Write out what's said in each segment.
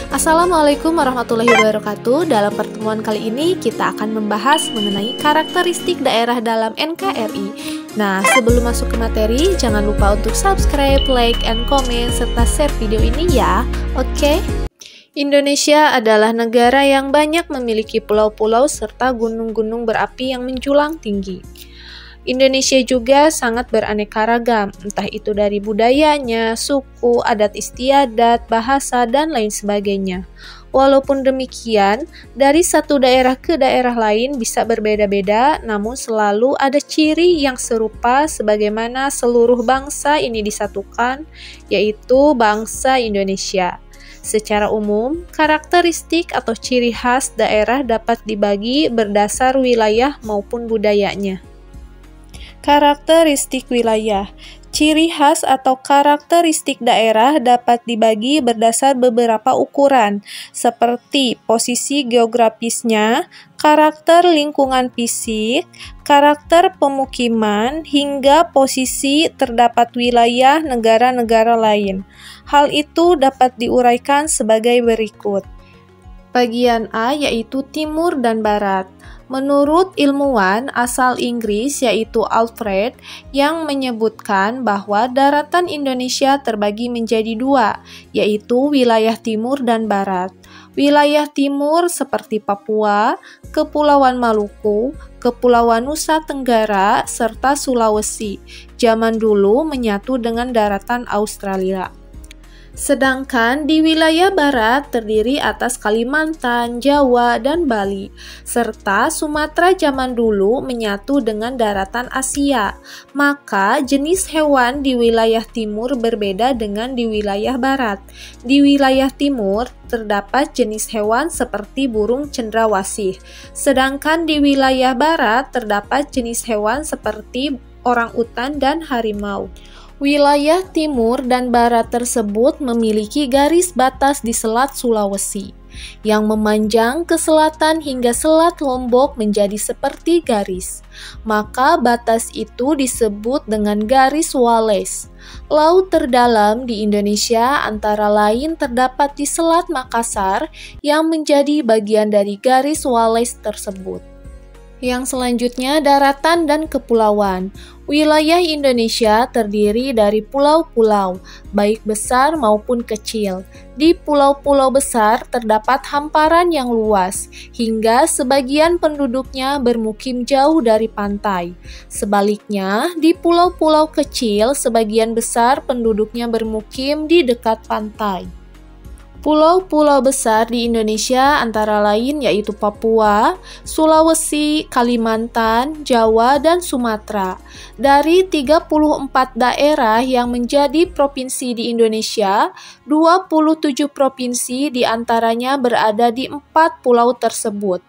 Assalamualaikum warahmatullahi wabarakatuh. Dalam pertemuan kali ini kita akan membahas mengenai karakteristik daerah dalam NKRI. Nah, sebelum masuk ke materi, jangan lupa untuk subscribe, like, and comment, serta share video ini ya. Oke? Indonesia adalah negara yang banyak memiliki pulau-pulau serta gunung-gunung berapi yang menjulang tinggi. Indonesia juga sangat beraneka ragam, entah itu dari budayanya, suku, adat istiadat, bahasa, dan lain sebagainya. Walaupun demikian, dari satu daerah ke daerah lain bisa berbeda-beda, namun selalu ada ciri yang serupa sebagaimana seluruh bangsa ini disatukan, yaitu bangsa Indonesia. Secara umum, karakteristik atau ciri khas daerah dapat dibagi berdasar wilayah maupun budayanya. Karakteristik wilayah. Ciri khas atau karakteristik daerah dapat dibagi berdasar beberapa ukuran, seperti posisi geografisnya, karakter lingkungan fisik, karakter pemukiman, hingga posisi terdapat wilayah negara-negara lain. Hal itu dapat diuraikan sebagai berikut. Bagian A yaitu timur dan barat. Menurut ilmuwan asal Inggris yaitu Alfred yang menyebutkan bahwa daratan Indonesia terbagi menjadi dua, yaitu wilayah timur dan barat. Wilayah timur seperti Papua, Kepulauan Maluku, Kepulauan Nusa Tenggara, serta Sulawesi, zaman dulu menyatu dengan daratan Australia. Sedangkan di wilayah barat terdiri atas Kalimantan, Jawa, dan Bali, serta Sumatera zaman dulu menyatu dengan daratan Asia. Maka jenis hewan di wilayah timur berbeda dengan di wilayah barat. Di wilayah timur terdapat jenis hewan seperti burung cendrawasih, sedangkan di wilayah barat terdapat jenis hewan seperti orangutan dan harimau. Wilayah timur dan barat tersebut memiliki garis batas di Selat Sulawesi, yang memanjang ke selatan hingga Selat Lombok menjadi seperti garis. Maka batas itu disebut dengan garis Wallace. Laut terdalam di Indonesia antara lain terdapat di Selat Makassar yang menjadi bagian dari garis Wallace tersebut. Yang selanjutnya daratan dan kepulauan. Wilayah Indonesia terdiri dari pulau-pulau, baik besar maupun kecil. Di pulau-pulau besar terdapat hamparan yang luas, hingga sebagian penduduknya bermukim jauh dari pantai. Sebaliknya, di pulau-pulau kecil, sebagian besar penduduknya bermukim di dekat pantai. Pulau-pulau besar di Indonesia antara lain yaitu Papua, Sulawesi, Kalimantan, Jawa, dan Sumatera. Dari 34 daerah yang menjadi provinsi di Indonesia, 27 provinsi diantaranya berada di 4 pulau tersebut.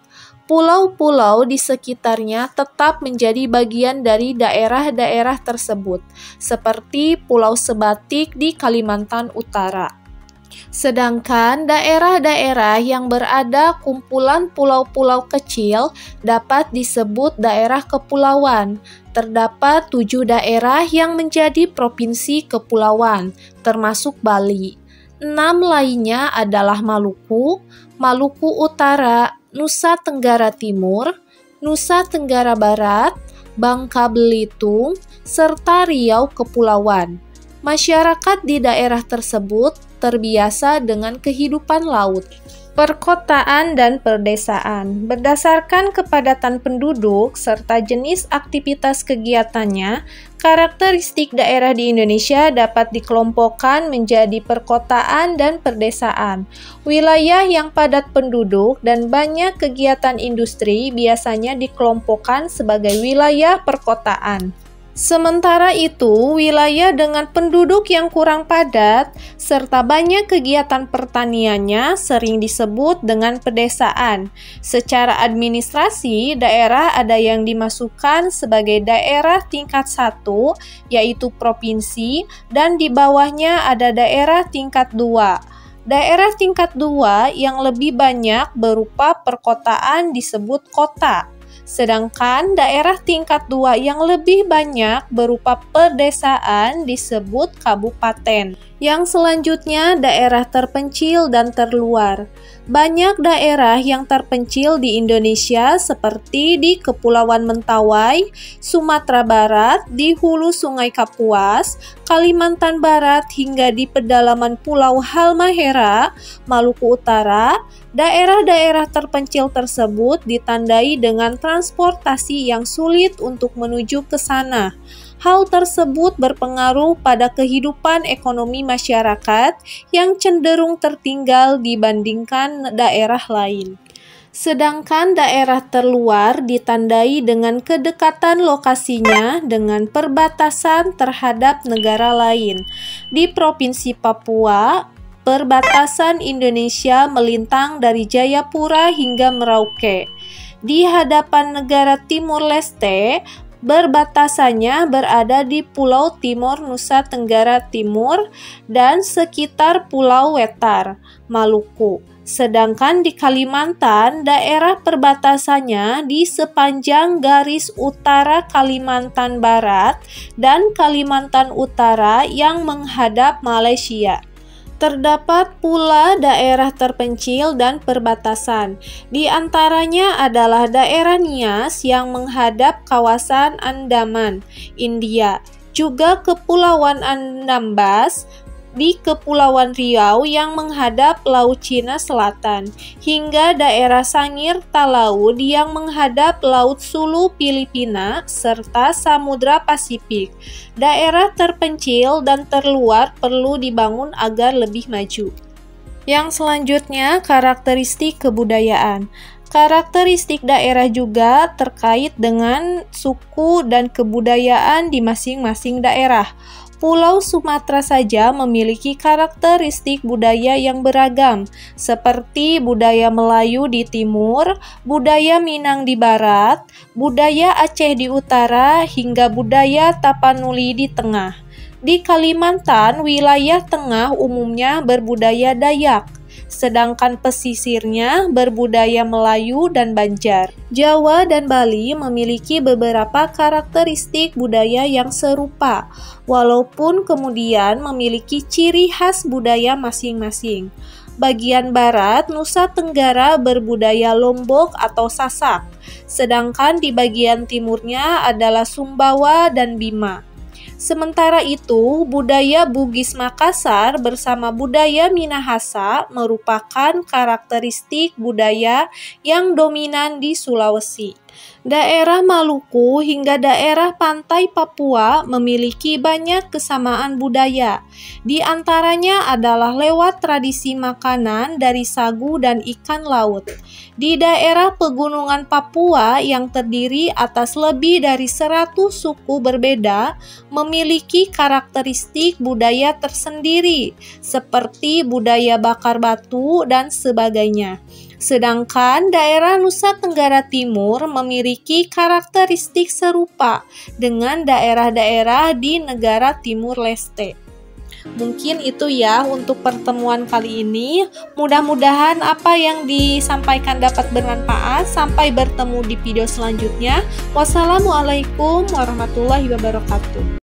Pulau-pulau di sekitarnya tetap menjadi bagian dari daerah-daerah tersebut, seperti Pulau Sebatik di Kalimantan Utara. Sedangkan daerah-daerah yang berada kumpulan pulau-pulau kecil dapat disebut daerah kepulauan. Terdapat 7 daerah yang menjadi provinsi kepulauan, termasuk Bali. 6 lainnya adalah Maluku, Maluku Utara, Nusa Tenggara Timur, Nusa Tenggara Barat, Bangka Belitung, serta Riau Kepulauan. Masyarakat di daerah tersebut terbiasa dengan kehidupan laut. Perkotaan dan perdesaan. Berdasarkan kepadatan penduduk serta jenis aktivitas kegiatannya, karakteristik daerah di Indonesia dapat dikelompokkan menjadi perkotaan dan perdesaan. Wilayah yang padat penduduk dan banyak kegiatan industri biasanya dikelompokkan sebagai wilayah perkotaan. Sementara itu, wilayah dengan penduduk yang kurang padat serta banyak kegiatan pertaniannya sering disebut dengan pedesaan. Secara administrasi, daerah ada yang dimasukkan sebagai daerah tingkat 1, yaitu provinsi, dan di bawahnya ada daerah tingkat 2. Daerah tingkat 2 yang lebih banyak berupa perkotaan disebut kota. Sedangkan daerah tingkat 2 yang lebih banyak berupa pedesaan disebut kabupaten. Yang selanjutnya, daerah terpencil dan terluar. Banyak daerah yang terpencil di Indonesia seperti di Kepulauan Mentawai, Sumatera Barat, di hulu Sungai Kapuas, Kalimantan Barat, hingga di pedalaman Pulau Halmahera, Maluku Utara. Daerah-daerah terpencil tersebut ditandai dengan transportasi yang sulit untuk menuju ke sana. Hal tersebut berpengaruh pada kehidupan ekonomi masyarakat yang cenderung tertinggal dibandingkan daerah lain. Sedangkan daerah terluar ditandai dengan kedekatan lokasinya dengan perbatasan terhadap negara lain. Di Provinsi Papua, perbatasan Indonesia melintang dari Jayapura hingga Merauke. Di hadapan negara Timur Leste, berbatasannya berada di Pulau Timor Nusa Tenggara Timur dan sekitar Pulau Wetar, Maluku. Sedangkan di Kalimantan, daerah perbatasannya di sepanjang garis utara Kalimantan Barat dan Kalimantan Utara yang menghadap Malaysia. Terdapat pula daerah terpencil dan perbatasan. Di antaranya adalah daerah Nias yang menghadap kawasan Andaman, India, juga Kepulauan Anambas di Kepulauan Riau yang menghadap Laut Cina Selatan, hingga daerah Sangir Talaud yang menghadap Laut Sulu Filipina serta Samudra Pasifik. Daerah terpencil dan terluar perlu dibangun agar lebih maju. Yang selanjutnya, karakteristik kebudayaan. Karakteristik daerah juga terkait dengan suku dan kebudayaan di masing-masing daerah. Pulau Sumatera saja memiliki karakteristik budaya yang beragam, seperti budaya Melayu di timur, budaya Minang di barat, budaya Aceh di utara, hingga budaya Tapanuli di tengah. Di Kalimantan, wilayah tengah umumnya berbudaya Dayak, sedangkan pesisirnya berbudaya Melayu dan Banjar. Jawa dan Bali memiliki beberapa karakteristik budaya yang serupa, walaupun kemudian memiliki ciri khas budaya masing-masing. Bagian barat, Nusa Tenggara berbudaya Lombok atau Sasak, sedangkan di bagian timurnya adalah Sumbawa dan Bima. Sementara itu, budaya Bugis Makassar bersama budaya Minahasa merupakan karakteristik budaya yang dominan di Sulawesi. Daerah Maluku hingga daerah pantai Papua memiliki banyak kesamaan budaya. Di antaranya adalah lewat tradisi makanan dari sagu dan ikan laut. Di daerah pegunungan Papua yang terdiri atas lebih dari 100 suku berbeda, memiliki karakteristik budaya tersendiri, seperti budaya bakar batu dan sebagainya. Sedangkan daerah Nusa Tenggara Timur memiliki karakteristik serupa dengan daerah-daerah di negara Timur Leste. Mungkin itu ya untuk pertemuan kali ini. Mudah-mudahan apa yang disampaikan dapat bermanfaat. Sampai bertemu di video selanjutnya. Wassalamualaikum warahmatullahi wabarakatuh.